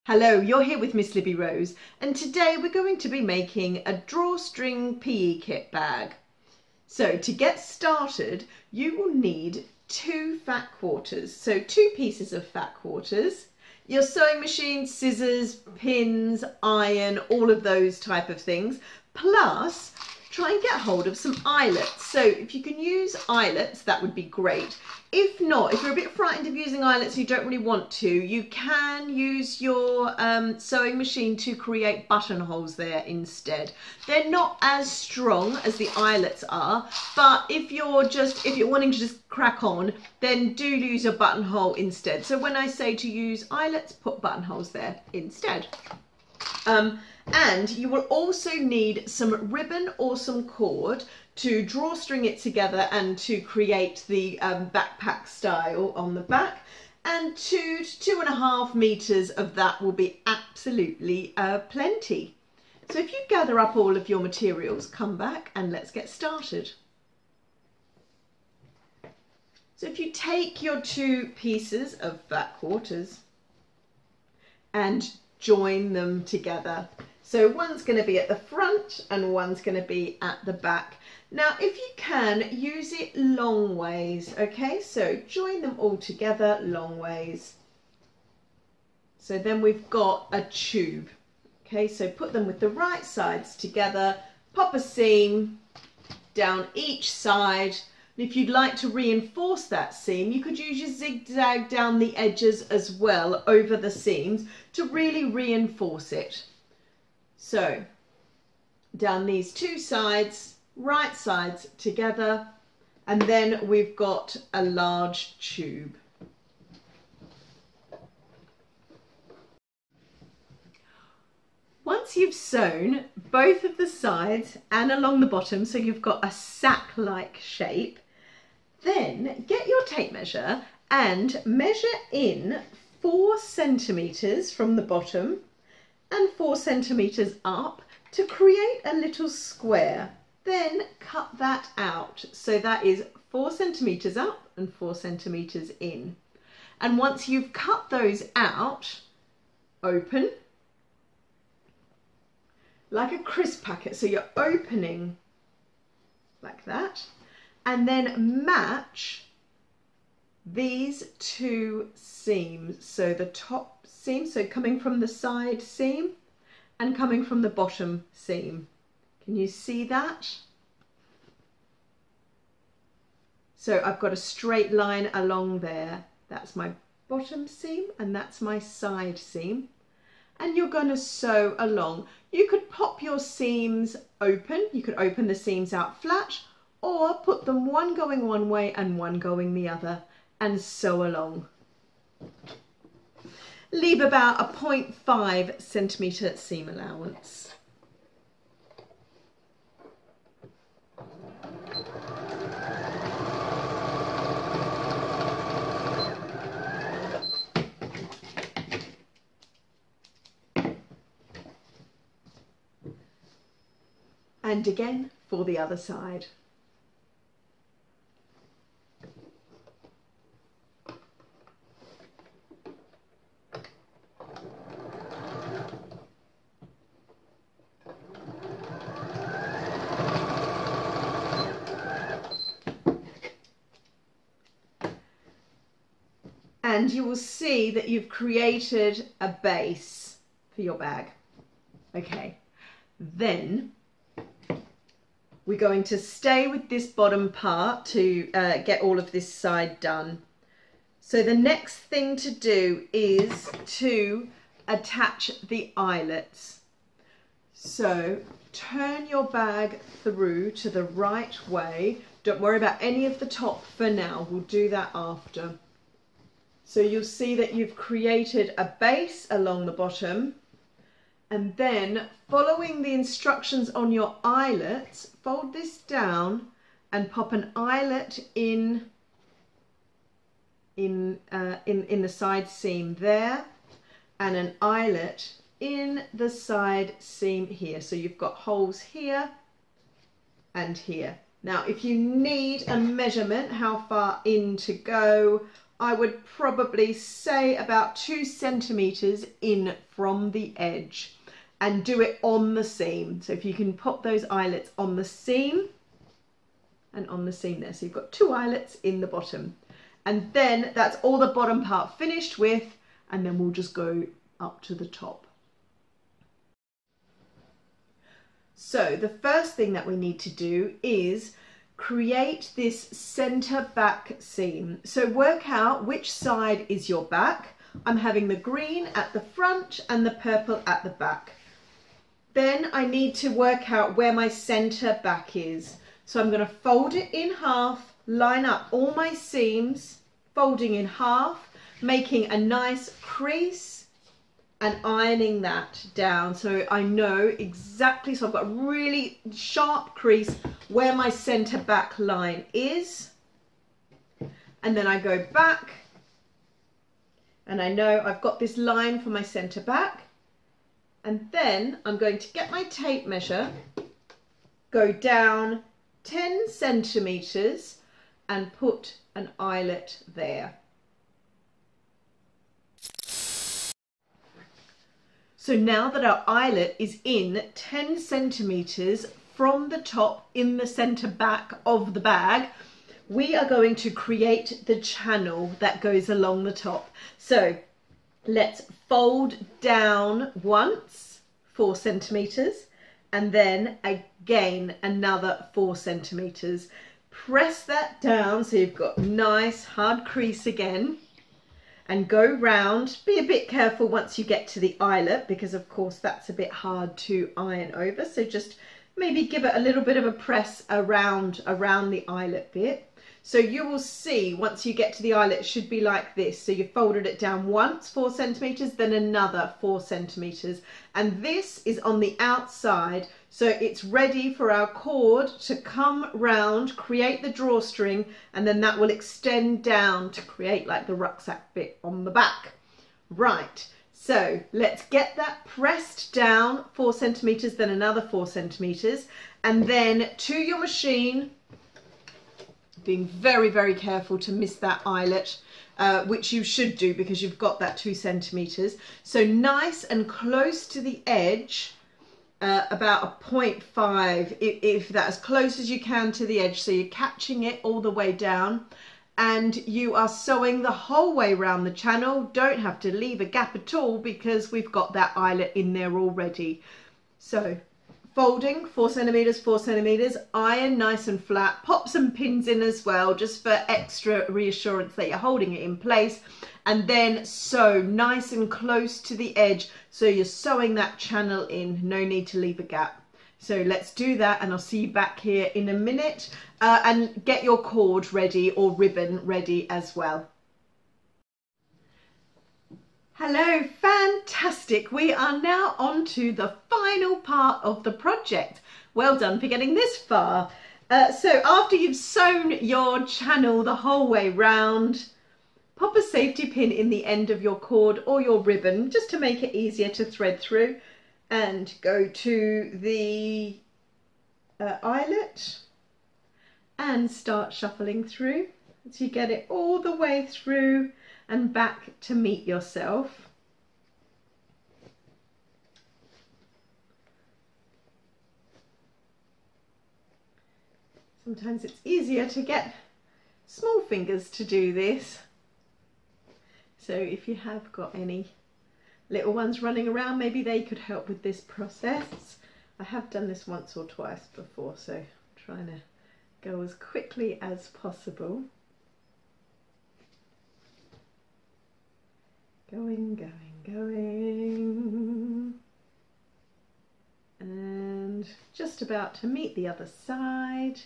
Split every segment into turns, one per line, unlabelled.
Hello, you're here with Miss Libby Rose, and today we're going to be making a drawstring PE kit bag. So to get started, you will need 2 fat quarters, so 2 pieces of fat quarters, your sewing machine, scissors, pins, iron, all of those type of things, plus try and get hold of some eyelets. So if you can use eyelets, that would be great. If not, if you're a bit frightened of using eyelets and you don't really want to, you can use your sewing machine to create buttonholes there instead. They're not as strong as the eyelets are, but if you're wanting to just crack on, then do use your buttonhole instead. So when I say to use eyelets, put buttonholes there instead. And you will also need some ribbon or some cord to drawstring it together and to create the backpack style on the back. And 2 to 2.5 meters of that will be absolutely plenty. So if you gather up all of your materials, come back and let's get started. So if you take your 2 pieces of fat quarters and join them together. So one's going to be at the front and one's going to be at the back. Now, if you can, use it long ways, okay? So join them all together long ways. So then we've got a tube, okay? So put them with the right sides together, pop a seam down each side. And if you'd like to reinforce that seam, you could use your zigzag down the edges as well over the seams to really reinforce it. So down these 2 sides, right sides together, and then we've got a large tube. Once you've sewn both of the sides and along the bottom, so you've got a sack-like shape, then get your tape measure and measure in 4 centimetres from the bottom and 4 centimetres up to create a little square. Then cut that out. So that is 4 centimetres up and 4 centimetres in. And once you've cut those out, open like a crisp packet. So you're opening like that. And then match these 2 seams. So the top seam, so coming from the side seam and coming from the bottom seam. Can you see that? So I've got a straight line along there. That's my bottom seam and that's my side seam. And you're going to sew along. You could pop your seams open. You could open the seams out flat, or put them one going one way and one going the other and sew along. Leave about a 0.5 centimetre seam allowance. And again for the other side. And you will see that you've created a base for your bag. Okay, then we're going to stay with this bottom part to get all of this side done. So the next thing to do is to attach the eyelets. So turn your bag through to the right way. Don't worry about any of the top for now. We'll do that after. So you'll see that you've created a base along the bottom, and then following the instructions on your eyelets, fold this down and pop an eyelet in the side seam there, and an eyelet in the side seam here. So you've got holes here and here. Now, if you need a measurement, how far in to go, I would probably say about 2 centimetres in from the edge, and do it on the seam. So if you can pop those eyelets on the seam and on the seam there. So you've got 2 eyelets in the bottom. And then that's all the bottom part finished with, and then we'll just go up to the top. So the first thing that we need to do is create this center back seam. So work out which side is your back. I'm having the green at the front and the purple at the back. Then I need to work out where my center back is. So I'm going to fold it in half, line up all my seams, folding in half, making a nice crease and ironing that down so I know exactly, so I've got a really sharp crease where my center back line is. And then I go back and I know I've got this line for my center back. And then I'm going to get my tape measure, go down 10 centimetres and put an eyelet there. So now that our eyelet is in 10 centimetres from the top in the centre back of the bag, we are going to create the channel that goes along the top. So let's fold down once, 4 centimetres, and then again another 4 centimetres. Press that down so you've got nice hard crease again. And go round. Be a bit careful once you get to the eyelet, because of course that's a bit hard to iron over. So just maybe give it a little bit of a press around the eyelet bit. So you will see once you get to the eyelet, it should be like this. So you folded it down once, 4 centimetres, then another 4 centimetres. And this is on the outside. So it's ready for our cord to come round, create the drawstring, and then that will extend down to create like the rucksack bit on the back. Right, so let's get that pressed down 4 centimetres, then another 4 centimetres, and then to your machine, being very, very careful to miss that eyelet, which you should do because you've got that 2 centimetres. So nice and close to the edge, about a 0.5, if that's as close as you can to the edge. So you're catching it all the way down and you are sewing the whole way around the channel. Don't have to leave a gap at all because we've got that eyelet in there already. So folding 4 centimetres, 4 centimetres, iron nice and flat, pop some pins in as well just for extra reassurance that you're holding it in place, and then sew nice and close to the edge so you're sewing that channel in, no need to leave a gap. So let's do that and I'll see you back here in a minute, and get your cord ready or ribbon ready as well. Hello, fantastic. We are now on to the final part of the project. Well done for getting this far. So after you've sewn your channel the whole way round, pop a safety pin in the end of your cord or your ribbon just to make it easier to thread through, and go to the eyelet and start shuffling through so you get it all the way through and back to meet yourself. Sometimes it's easier to get small fingers to do this. So if you have got any little ones running around, maybe they could help with this process. I have done this once or twice before, so I'm trying to go as quickly as possible. Going, going, going. And just about to meet the other side.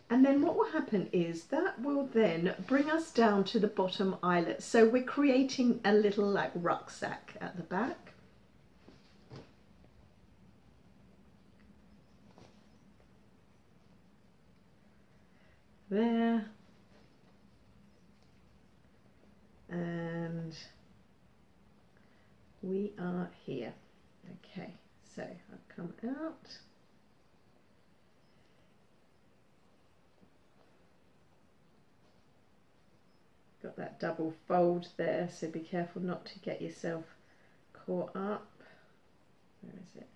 And then what will happen is that will then bring us down to the bottom eyelet. So we're creating a little like rucksack at the back. There. And we are here. Okay, so I'll come out. got that double fold there, so be careful not to get yourself caught up. Where is it?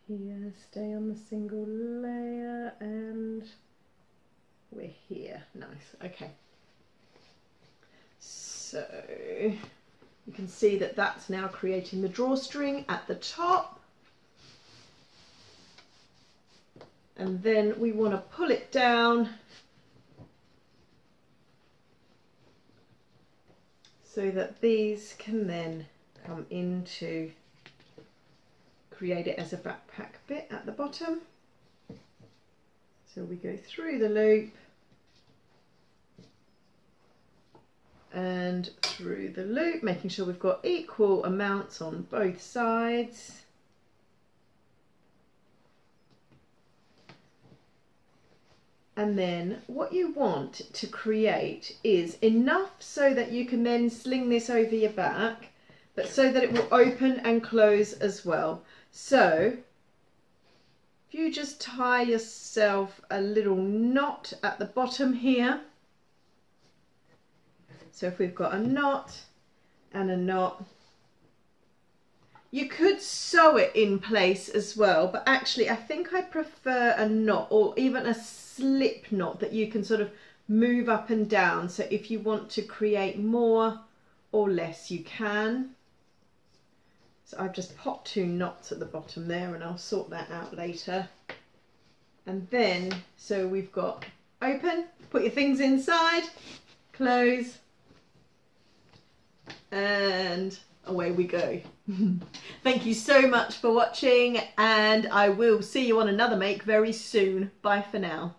Here, stay on the single layer, and we're here. Nice. Okay. So you can see that that's now creating the drawstring at the top. And then we want to pull it down so that these can then come into, create it as a backpack bit at the bottom. So we go through the loop and through the loop, making sure we've got equal amounts on both sides. And then what you want to create is enough so that you can then sling this over your back, but so that it will open and close as well. So if you just tie yourself a little knot at the bottom here. So if we've got a knot and a knot, you could sew it in place as well, but actually I think I prefer a knot, or even a slip knot that you can sort of move up and down. So if you want to create more or less, you can. So I've just popped 2 knots at the bottom there, and I'll sort that out later. And then, so we've got open, put your things inside, close, and away we go. Thank you so much for watching, and I will see you on another make very soon. Bye for now.